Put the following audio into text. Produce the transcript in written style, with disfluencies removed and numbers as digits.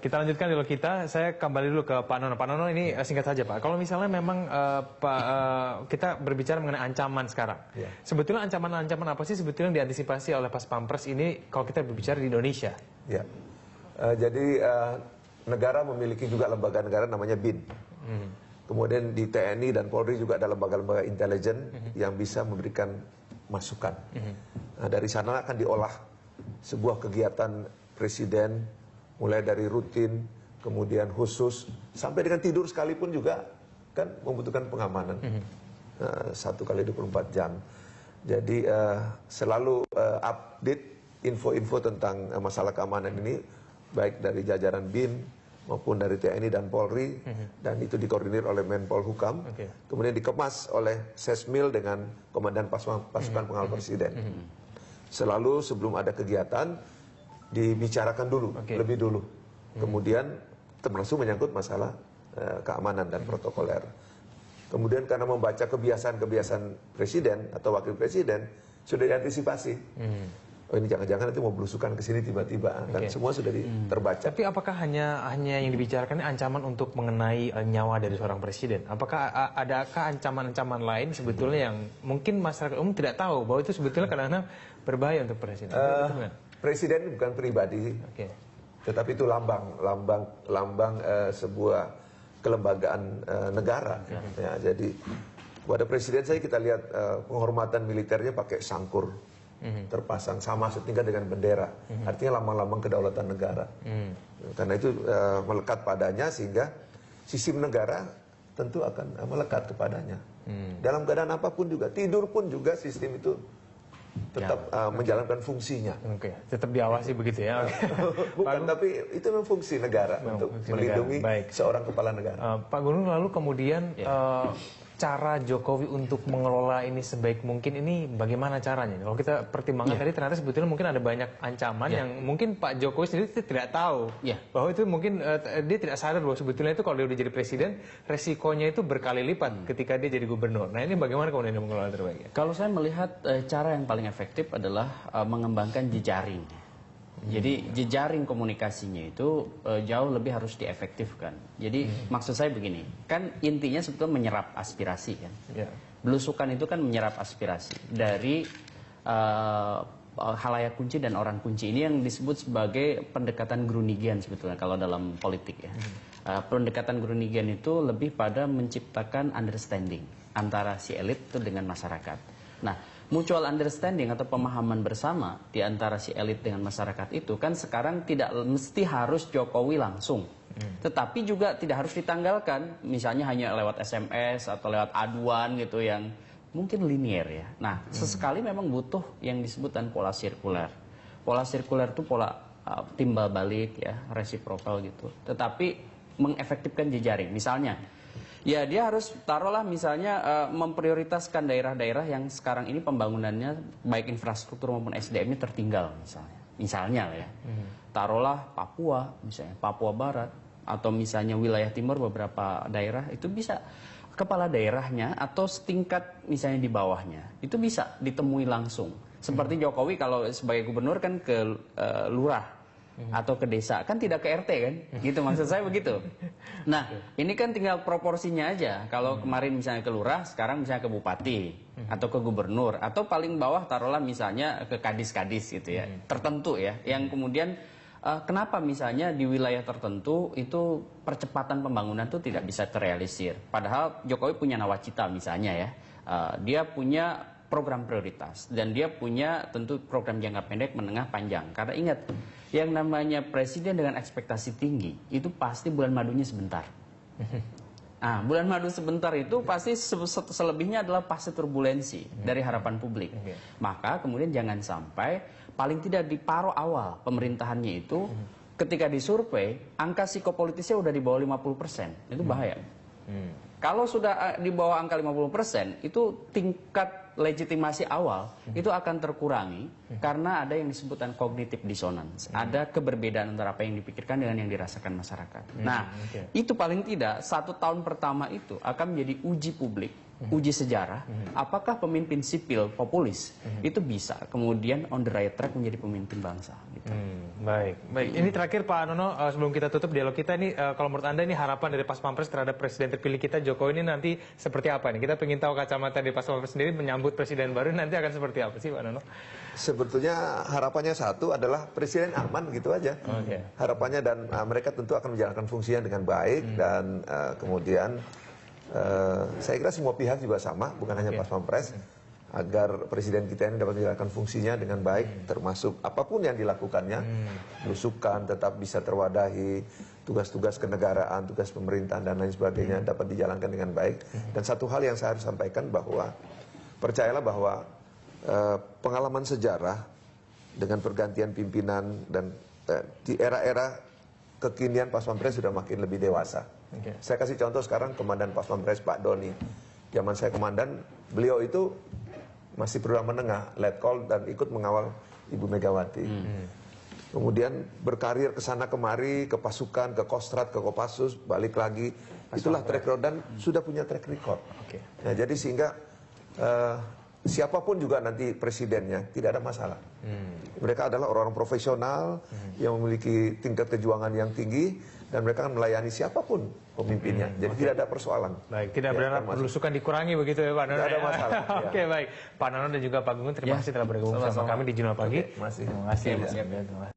kita lanjutkan dulu saya kembali dulu ke Pak Nono. Pak Nono ini singkat saja Pak. Kalau misalnya memang kita berbicara mengenai ancaman sekarang. Sebetulnya ancaman-ancaman apa sih sebetulnya yang diantisipasi oleh Pas Pampres ini kalau kita berbicara di Indonesia? Ya, jadi negara memiliki juga lembaga negara namanya BIN. Kemudian di TNI dan Polri juga ada lembaga-lembaga intelijen yang bisa memberikan masukan. Nah, dari sana akan diolah sebuah kegiatan presiden, mulai dari rutin, kemudian khusus, sampai dengan tidur sekalipun juga kan membutuhkan pengamanan 1 kali 24 jam. Jadi selalu update info-info tentang masalah keamanan ini, baik dari jajaran BIN maupun dari TNI dan Polri, dan itu dikoordinir oleh Menpol Hukam, kemudian dikemas oleh Sesmil dengan Komandan Pasukan Pengawal Presiden. Selalu sebelum ada kegiatan dibicarakan dulu, lebih dulu. Kemudian termasuk menyangkut masalah keamanan dan protokoler. Kemudian karena membaca kebiasaan-kebiasaan presiden atau wakil presiden, sudah diantisipasi. Oh ini jangan-jangan nanti mau belusukan ke sini tiba-tiba, dan semua sudah terbaca. Tapi apakah hanya yang dibicarakan ini ancaman untuk mengenai nyawa dari seorang presiden? Apakah adakah ancaman-ancaman lain sebetulnya yang mungkin masyarakat umum tidak tahu bahwa itu sebetulnya kadang-kadang berbahaya untuk presiden? Presiden bukan pribadi, tetapi itu lambang sebuah kelembagaan negara. Ya, jadi pada presiden saya kita lihat penghormatan militernya pakai sangkur. Terpasang sama setingkat dengan bendera, artinya lambang-lambang kedaulatan negara. Karena itu melekat padanya, sehingga sistem negara tentu akan melekat kepadanya. Dalam keadaan apapun juga, tidur pun juga sistem itu tetap menjalankan fungsinya. Tetap diawasi begitu ya? Bukan, tapi itu memang fungsi negara untuk melindungi seorang kepala negara. Pak Gunung, lalu kemudian cara Jokowi untuk mengelola ini sebaik mungkin ini bagaimana caranya? Kalau kita pertimbangkan tadi ternyata sebetulnya mungkin ada banyak ancaman yang mungkin Pak Jokowi sendiri tidak tahu bahwa itu mungkin dia tidak sadar bahwa sebetulnya itu kalau dia udah jadi presiden resikonya itu berkali lipat ketika dia jadi gubernur. Nah ini bagaimana kemudian dia mengelola terbaiknya? Kalau saya melihat cara yang paling efektif adalah mengembangkan jejaring. Jadi jejaring komunikasinya itu jauh lebih harus diefektifkan. Jadi maksud saya begini, kan intinya sebetulnya menyerap aspirasi kan. Belusukan itu kan menyerap aspirasi dari halayak kunci dan orang kunci. Ini yang disebut sebagai pendekatan Grunigian sebetulnya kalau dalam politik ya. Pendekatan Grunigian itu lebih pada menciptakan understanding antara si elit itu dengan masyarakat. Nah, mutual understanding atau pemahaman bersama di antara si elit dengan masyarakat itu kan sekarang tidak mesti harus Jokowi langsung. Tetapi juga tidak harus ditanggalkan, misalnya hanya lewat SMS atau lewat aduan gitu yang mungkin linear ya. Nah, sesekali memang butuh yang disebutkan pola sirkuler. Pola sirkuler itu pola timbal balik ya, resiprokal gitu. Tetapi mengefektifkan jejaring. Misalnya ya dia harus taruhlah misalnya memprioritaskan daerah-daerah yang sekarang ini pembangunannya baik infrastruktur maupun SDM-nya tertinggal misalnya ya. Taruhlah Papua misalnya, Papua Barat atau misalnya wilayah timur beberapa daerah itu bisa kepala daerahnya atau setingkat misalnya di bawahnya itu bisa ditemui langsung. Seperti Jokowi kalau sebagai gubernur kan ke lurah atau ke desa, kan tidak ke RT kan, gitu maksud saya begitu. Nah, ini kan tinggal proporsinya aja. Kalau kemarin misalnya ke lurah, sekarang misalnya ke bupati atau ke gubernur, atau paling bawah taruhlah misalnya ke kadis-kadis gitu ya, tertentu ya, yang kemudian kenapa misalnya di wilayah tertentu itu percepatan pembangunan itu tidak bisa terrealisir. Padahal Jokowi punya nawacita misalnya ya, dia punya program prioritas dan dia punya tentu program jangka pendek, menengah, panjang. Karena ingat, yang namanya presiden dengan ekspektasi tinggi itu pasti bulan madunya sebentar. Nah, bulan madu sebentar itu pasti selebihnya adalah pasti turbulensi dari harapan publik. Maka kemudian jangan sampai paling tidak di paruh awal pemerintahannya itu ketika disurvei angka psikopolitisnya udah di bawah 50%. Itu bahaya. Kalau sudah di bawah angka 50%, itu tingkat legitimasi awal itu akan terkurangi karena ada yang disebutkan cognitive dissonance. Ada keberbedaan antara apa yang dipikirkan dengan yang dirasakan masyarakat. Nah, itu paling tidak 1 tahun pertama itu akan menjadi uji publik, uji sejarah. Apakah pemimpin sipil populis itu bisa kemudian on the right track menjadi pemimpin bangsa? Gitu. Baik, baik. Ini terakhir Pak Nono, sebelum kita tutup dialog kita ini, kalau menurut Anda ini harapan dari Pas Pampres terhadap Presiden terpilih kita Jokowi ini nanti seperti apa nih? Kita ingin tahu kacamata dari Pas Pampres sendiri menyambut Presiden baru nanti akan seperti apa sih Pak Nono? Sebetulnya harapannya satu adalah Presiden aman gitu aja. Harapannya dan mereka tentu akan menjalankan fungsinya dengan baik dan kemudian saya kira semua pihak juga sama, bukan hanya Pas Pampres. Agar presiden kita ini dapat menjalankan fungsinya dengan baik, termasuk apapun yang dilakukannya, belusukan tetap bisa terwadahi, tugas-tugas kenegaraan, tugas pemerintahan dan lain sebagainya dapat dijalankan dengan baik. Dan satu hal yang saya harus sampaikan bahwa percayalah bahwa pengalaman sejarah dengan pergantian pimpinan dan di era-era kekinian Pas Pampres sudah makin lebih dewasa. Saya kasih contoh sekarang Komandan Pas Pampres Pak Doni. Zaman saya komandan, beliau itu masih perwira menengah, letkol dan ikut mengawal Ibu Megawati. Kemudian berkarir ke sana kemari, ke pasukan, ke Kostrat, ke Kopassus, balik lagi. Itulah track record dan sudah punya track record. Nah, jadi sehingga siapapun juga nanti presidennya tidak ada masalah. Mereka adalah orang-orang profesional yang memiliki tingkat kejuangan yang tinggi dan mereka akan melayani siapapun pemimpinnya. Jadi tidak ada persoalan. Baik, tidak berharap belusukan dikurangi begitu ya Pak Nono. Tidak ada masalah. Oke, baik. Pak Nono dan juga Pak Gunggun terima kasih telah bergabung bersama kami di Jurnal Pagi. Terima kasih. Terima kasih.